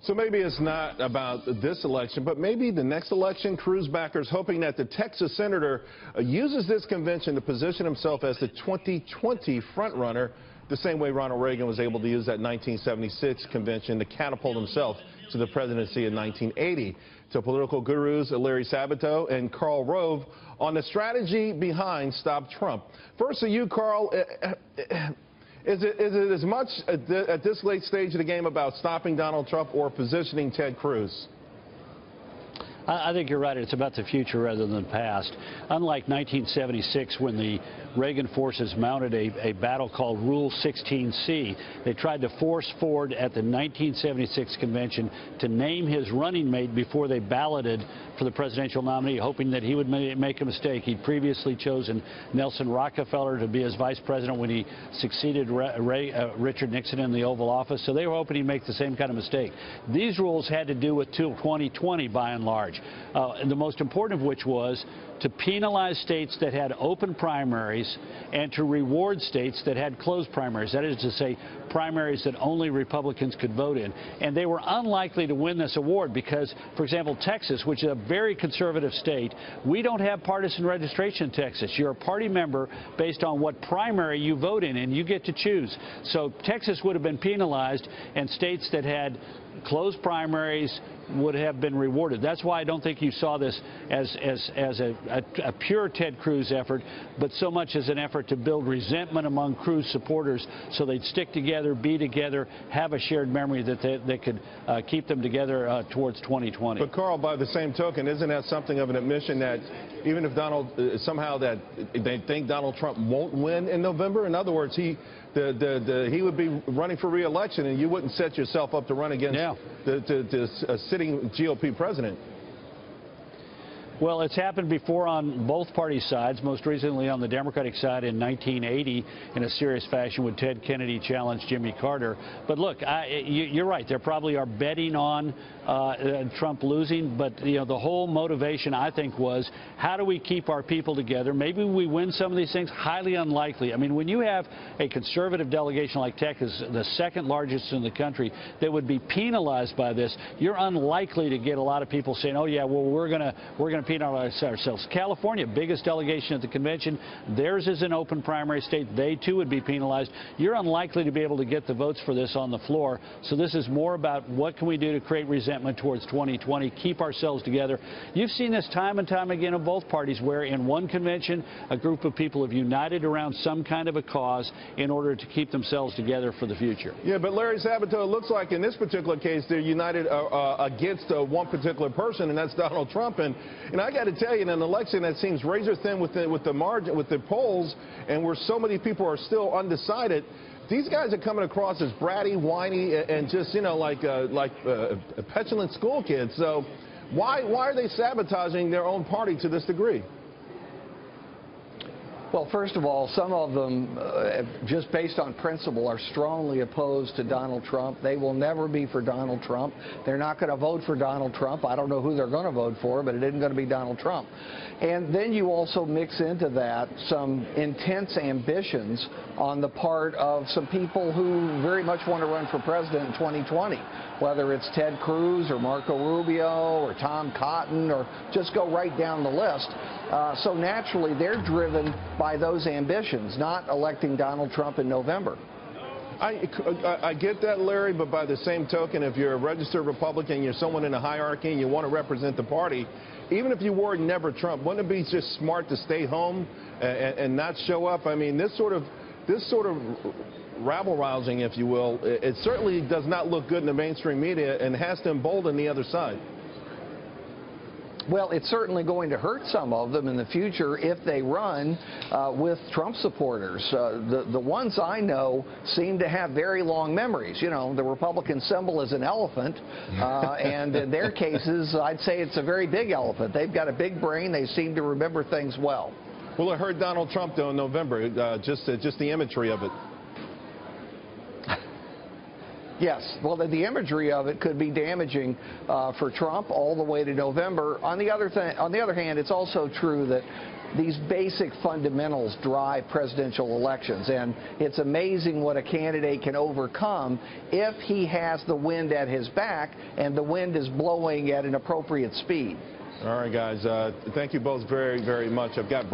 So maybe it's not about this election, but maybe the next election. Cruz backers hoping that the Texas senator uses this convention to position himself as the 2020 frontrunner, the same way Ronald Reagan was able to use that 1976 convention to catapult himself to the presidency in 1980. To political gurus Larry Sabato and Karl Rove on the strategy behind Stop Trump. First to you, Karl. Is it as much at this late stage of the game about stopping Donald Trump or positioning Ted Cruz? I think you're right. It's about the future rather than the past. Unlike 1976, when the Reagan forces mounted a battle called Rule 16C, they tried to force Ford at the 1976 convention to name his running mate before they balloted for the presidential nominee, hoping that he would make a mistake. He'd previously chosen Nelson Rockefeller to be his vice president when he succeeded Richard Nixon in the Oval Office, so they were hoping he'd make the same kind of mistake. These rules had to do with 2020 by and large. The most important of which was to penalize states that had open primaries and to reward states that had closed primaries. That is to say, primaries that only Republicans could vote in. And they were unlikely to win this award because, for example, Texas, which is a very conservative state, we don't have partisan registration in Texas. You're a party member based on what primary you vote in, and you get to choose. So Texas would have been penalized, and states that had closed primaries would have been rewarded. That's why I don't think you saw this as a pure Ted Cruz effort, but so much as an effort to build resentment among Cruz supporters so they'd stick together, be together, have a shared memory that they could keep them together towards 2020. But Karl, by the same token, isn't that something of an admission that even if somehow that they think Donald Trump won't win in November? In other words, he would be running for re-election, and you wouldn't set yourself up to run against the sitting GOP president. Well, it's happened before on both party sides, most recently on the Democratic side in 1980 in a serious fashion when Ted Kennedy challenged Jimmy Carter. But look, you're right. They probably are betting on Trump losing. But, the whole motivation, I think, was how do we keep our people together? Maybe we win some of these things. Highly unlikely. I mean, when you have a conservative delegation like Texas, the second largest in the country, that would be penalized by this, you're unlikely to get a lot of people saying, oh, yeah, well, we're going to penalize ourselves. California, biggest delegation at the convention. Theirs is an open primary state. They, too, would be penalized. You're unlikely to be able to get the votes for this on the floor. So this is more about what can we do to create resentment towards 2020, keep ourselves together. You've seen this time and time again in both parties where in one convention a group of people have united around some kind of a cause in order to keep themselves together for the future. Yeah, but Larry Sabato, it looks like in this particular case they're united against one particular person, and that's Donald Trump. And I got to tell you, in an election that seems razor thin with the margin, with the polls, and where so many people are still undecided, these guys are coming across as bratty, whiny, and just like petulant school kids. So why are they sabotaging their own party to this degree? Well, first of all, some of them, just based on principle, are strongly opposed to Donald Trump. They will never be for Donald Trump. They're not going to vote for Donald Trump. I don't know who they're going to vote for, but it isn't going to be Donald Trump. And then you also mix into that some intense ambitions on the part of some people who very much want to run for president in 2020, whether it's Ted Cruz or Marco Rubio or Tom Cotton or just go right down the list. So naturally, they're driven by those ambitions, not electing Donald Trump in November. I get that, Larry, but by the same token, if you're a registered Republican, you're someone in a hierarchy and you want to represent the party, even if you were never Trump, wouldn't it be just smart to stay home and not show up? I mean, this sort of rabble-rousing, if you will, it certainly does not look good in the mainstream media and has to embolden the other side. Well, it's certainly going to hurt some of them in the future if they run with Trump supporters. The ones I know seem to have very long memories. The Republican symbol is an elephant, and in their cases, I'd say it's a very big elephant. They've got a big brain. They seem to remember things well. Well, it hurt Donald Trump, though, in November, just the imagery of it. Yes, well, the imagery of it could be damaging for Trump all the way to November. On the other hand, it's also true that these basic fundamentals drive presidential elections, and it's amazing what a candidate can overcome if he has the wind at his back and the wind is blowing at an appropriate speed. All right, guys. Thank you both very, very much. I've got